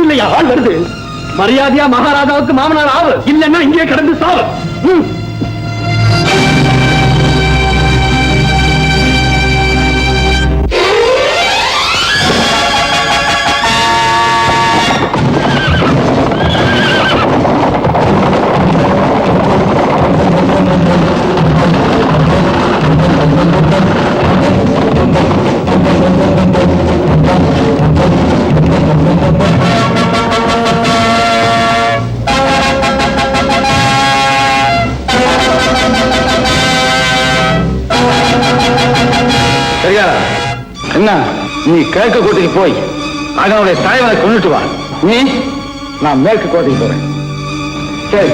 இல்லையா? ஆள் வருது. மரியாதையா மகாராஜாவுக்கு மாமனார் ஆவு, இல்லைன்னா இங்கே கிடந்து சாவு. என்ன, நீ கிழக்கு கோட்டைக்கு போய் அதனுடைய தலைவரை கொண்டுட்டு வா. நீ, நான் மேற்கு கோட்டைக்கு போறேன். சரி.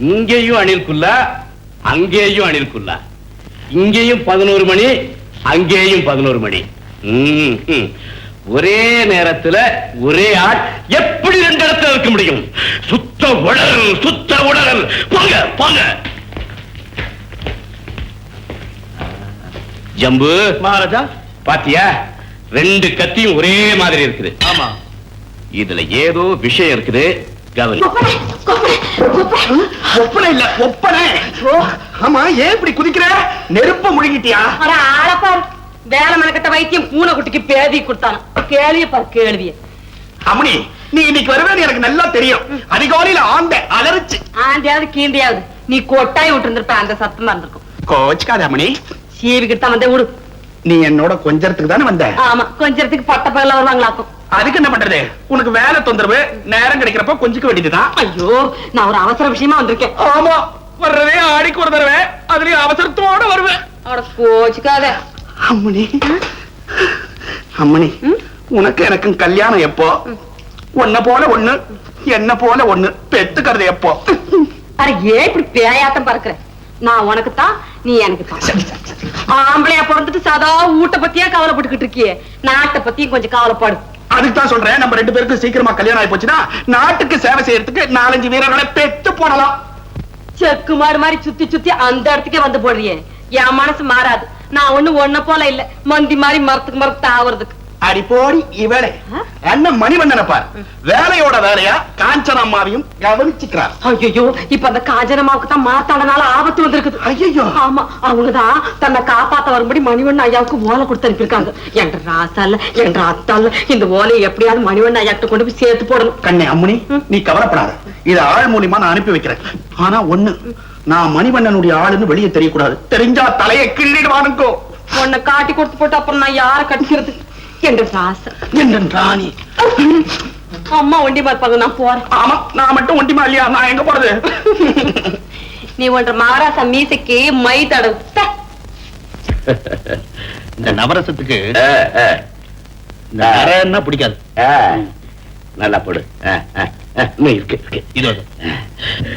இங்கேயும் அணில்குல்லா, அங்கேயும் அணில்குல்லா. இங்கேயும் 11 மணி, அங்கேயும் 11 மணி. ஒரே நேரத்துல ஒரே ஆள் எப்படி 2 இடத்துல இருக்க முடியும்? சுத்த உடல். போங்க போங்க. ஜம்பு மகாராஜா, பாத்தியா, 2 கத்தியும் ஒரே மாதிரி இருக்குது. ஆமா, இதுல ஏதோ விஷயம் இருக்குது. கவனி. ஒப்பனை இல்ல, ஒப்பனை. ஆமா, ஏன் இப்படி குதிக்கிற? நெருப்ப முழுங்கிட்டியா? ஆளப்பாரு, வேலை மெனக்கட்ட வைத்தியம் பூனை குட்டிக்கு பேதி கொடுத்தான. கேள்விய பாரு, கேள்விய. அம்மணி, நீ இன்னைக்கு வருவேன்னு எனக்கு நல்லா தெரியும். அதிகாலையில ஆந்த அலறிச்சு. ஆண்டியாவது கீண்டியாவது நீ கொட்டாய் விட்டு இருந்திருப்ப, அந்த சத்தமா இருந்திருக்கும். கோச்சுக்காத அம்மணி, சீவிக்கிட்டு தான் வந்தே விடு. நீ என்னோட கொஞ்சத்துக்கு தானே வந்த? ஆமா, கொஞ்சத்துக்கு பட்ட பகல வருவாங்களாக்கும். அதுக்கு என்ன பண்றது? உனக்கு வேலை தொந்தரவு, நேரம் கிடைக்கிறப்ப கொஞ்சிக்க வேண்டியதுதான். ஐயோ, நான் ஒரு அவசர விஷயமா வந்திருக்கேன். ஆமா, வர்றதே ஆடிக்கு ஒரு தடவை, அதுலயும் அவசரத்தோட வருவேன். அவட கோச்சுக்காத. அம்மணி, அம்மணி, உனக்கு எனக்கும் கல்யாணம் எப்போ? உன்ன போல ஒண்ணு, என்ன போல ஒண்ணு பெத்துக்கிறது எப்போ? அட, ஏன் இப்படி பேயாட்டம் பறக்குற? நான் உனக்கு தான், நீ எனக்கு தான். ஆம்பளையா பிறந்துட்டு சதா ஊட்ட பத்தியா கவலைப்பட்டுக்கிட்டு இருக்கியே, நாட்டை பத்தியும் கொஞ்சம் கவலைப்பாடு. அதுக்கு தான் சொல்றேன், நம்ம 2 பேருக்கும் சீக்கிரமா கல்யாணம் ஆகி போச்சுன்னா நாட்டுக்கு சேவை செய்யறதுக்கு 4-5 வீரர்களை பெத்து போடலாம். செக்கு மாடு மாதிரி சுத்தி சுத்தி அந்த இடத்துக்கே வந்து போடுறியே, என் மனசு மாறாது. நான் ஒண்ணு போல இல்ல, மந்தி மாதிரி மரத்துக்கு மரத்து ஆவறதுக்கு. அடி போடி இவளே, அண்ணன் மணிவண்ணனை பார், வேலையோட வேலையா காஞ்சன அம்மாவையும் கவனிச்சுக்கிறார். ஐயோ, இப்ப அந்த காஞ்சனமாவுக்கு தான் மாத்தாடனால ஆபத்து வந்திருக்குது. ஐயோ, ஆமா, அவங்கதான் தன்னை காப்பாத்த வரும்படி மணிவண்ண ஐயாவுக்கு ஓலை கொடுத்து அனுப்பியிருக்காங்க. என்ற ராசால, என்ற அத்தால இந்த ஓலையை எப்படியாவது மணிவண்ண ஐயாக்கிட்ட கொண்டு போய் சேர்த்து போடணும். கண்ணே அம்மணி, நீ கவலைப்படாத, இது ஆள் மூலியமா நான் அனுப்பி வைக்கிறேன். ஆனா ஒண்ணு, நான் மணிவண்ணனுடைய ஆளுன்னு வெளியே தெரியக்கூடாது. தெரிஞ்சா தலையை கிள்ளிடுவானுக்கோ. உன்னை காட்டி கொடுத்து போட்டு அப்புறம் நான் யார கட்டிக்கிறது? என்ற ராசா, என்ற ராணி. அம்மா ஒண்டிமா இருப்பாங்க, நான் போறேன். ஆமா, நான் மட்டும் ஒண்டிமா இல்லையா? நான் எங்க போறது? நீ ஒன்ற மகாராசா மீசைக்கு மை தடவு. இந்த நவரசத்துக்கு என்ன பிடிக்காது. நல்லா போடு. இருக்கு. இது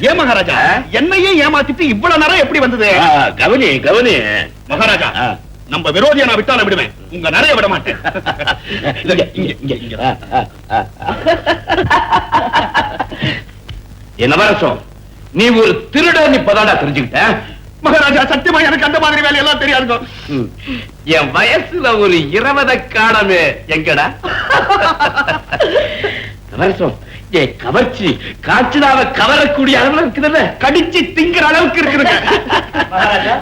ஏன் மகாராஜா, என்னையே ஏமாத்திட்டு இவ்வளவு நேரம் எப்படி வந்தது? கவனி மகாராஜா, நம்ம விரோதியை நான் விட்டால விடுவேன், உங்க நிறைய விட மாட்டேன். என்ன வரசம், நீ ஒரு திருடன் இப்பதாடா தெரிஞ்சுக்கிட்ட. மகாராஜா, சத்தியமா எனக்கு அந்த மாதிரி வேலையெல்லாம் தெரியாது. என் வயசுல ஒரு 20 காணமே எங்கடா? வரசம், என் கவர்ச்சி காய்ச்சலாவ கவரக்கூடிய அளவுல இருக்குதுல்ல, கடிச்சு திங்கிற அளவுக்கு இருக்குது. மகாராஜா,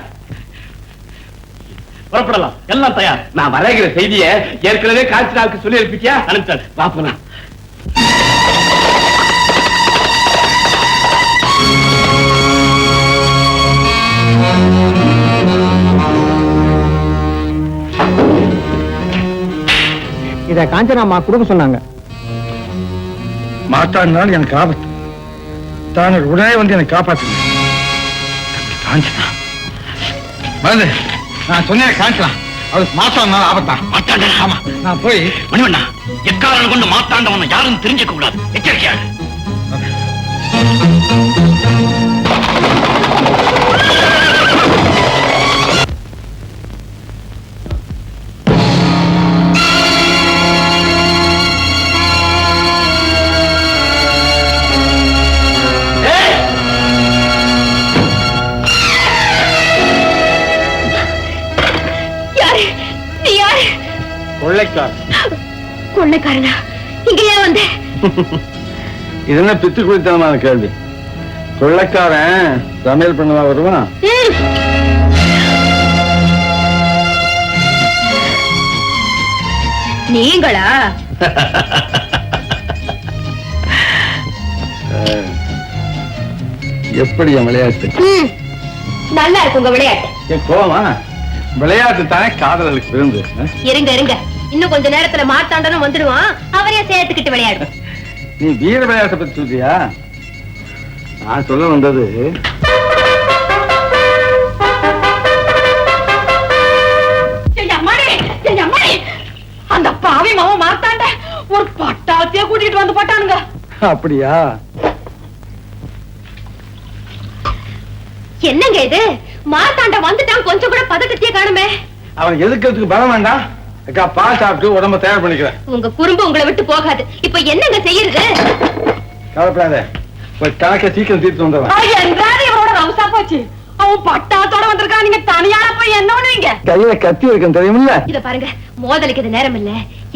புறப்படலாம், எல்லாம் தயார். நான் வரைகிற செய்தியை ஏற்கனவே காய்ச்சலாவுக்கு சொல்லி அனுப்பிட்டியா? அனுப்பிட்டார். பாப்பனா இத காஞ்சனாமா கொடுக்க சொன்னாங்க. மாத்தாடினால் எனக்கு ஆபத்து. தான் உடனே வந்து எனக்கு காப்பாத்துங்க. காஞ்சனா வந்து நான் சொன்னேன், காஞ்சனா அவளுக்கு மாத்தாடினால ஆபத்தா? மாத்தாண்ட. ஆமா, நான் போய் மணிவண்ணா, எக்காரணம் கொண்டு மாத்தாண்டவன யாரும் தெரிஞ்சுக்க கூடாது. எச்சரிக்கையாக. கொள்ளைக்காரனா? இங்க ஏன் வந்த? இது என்ன பித்து குளித்தனமான கேள்வி? கொள்ளைக்காரன் சமையல் பண்ணவா வருவான்? நீங்களா? எப்படி என் விளையாட்டு? நல்லா இருக்கு உங்க விளையாட்டு. என் கோவமா? விளையாட்டு தானே காதலுக்கு விருந்து. இருங்க, இன்னும் கொஞ்ச நேரத்துல மாத்தாண்டனும் வந்துடுவான், அவரையே சேர்த்துக்கிட்டு விளையாடு. நீ வீர விளையாட்டை பத்தி சொல்றியா? நான் சொல்ல வந்தது அந்த பாவி மாவன் மாத்தாண்ட ஒரு பட்டாளத்தையே கூட்டிட்டு வந்து போட்டானுங்க. அப்படியா? என்னங்க இது? மாத்தாண்ட வந்துட்டான், கொஞ்சம் கூட பதட்டத்தையே காணுமே. அவன் எதுக்கிறதுக்கு பலம் வேண்டாம். அக்கா பால் சாப்பிட்டு உடம்ப தயார் பண்ணிக்கிறேன். உங்க குறும்பு உங்களை விட்டு போகாது. இப்ப என்னங்க செய்யறது? கவலைப்படாத, ஒரு கணக்கை சீக்கிரம் தீர்த்து வந்துடுவேன். என்றாரு இவரோட ரவுசா போச்சு. அவன் பட்டாத்தோட வந்திருக்கான், நீங்க தனியால போய் என்ன பண்ணுவீங்க? கையில கத்தி இருக்கும் தெரியுமில்ல? இத பாருங்க, மோதலுக்கு இது நேரம் இல்ல.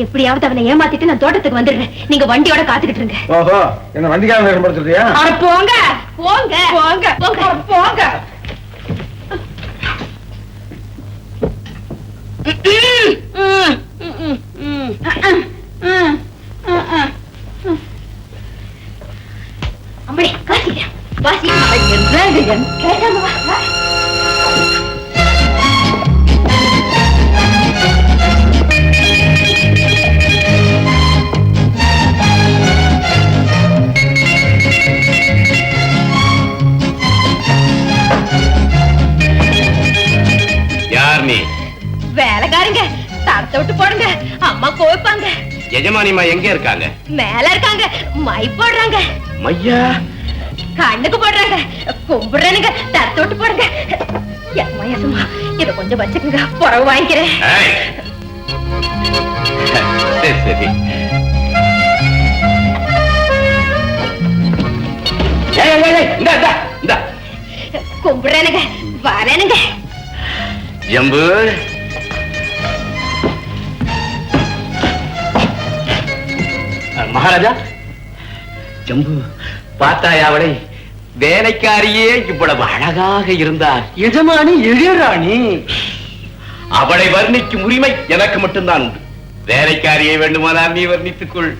எப்படியாவது அவனை ஏமாத்திட்டு நான் தோட்டத்துக்கு வந்துடுறேன். நீங்க வண்டியோட காத்துக்கிட்டு இருங்க. ஓஹோ, என்ன வண்டிக்காரன் வேடம் படுத்துறியா? அட போங்க போங்க போங்க போங்க போங்க. அம்பளே காசிக்க வாசி. கேட்டாங்க வா. யார் நீ? வேலைக்காரங்க தரத்தை விட்டு போடுங்க, அம்மா கோவிப்பாங்க. எஜமானிமா எங்க இருக்காங்க? மேல இருக்காங்க, மை போடுறாங்க. மையா கண்ணுக்கு போடுறாங்க. கும்பிடுறானுங்க, தரத்தை விட்டு போடுங்க. எம்மா எசமா, இத கொஞ்சம் வச்சுக்கோங்க, புறவு வாங்கிக்கிறேன். சரி சரி. கும்பிடுறானுங்க, வரேனுங்க. ஜம்பு, மகாராஜா. ஜம்பு, பார்த்தாயா அவளை? வேலைக்காரியே இவ்வளவு அழகாக இருந்தார். எஜமானி இளையராணி. அவளை வர்ணிக்கும் உரிமை எனக்கு மட்டும்தான் உண்டு. வேலைக்காரியை வேண்டுமானால் நீ வர்ணித்துக் கொள்.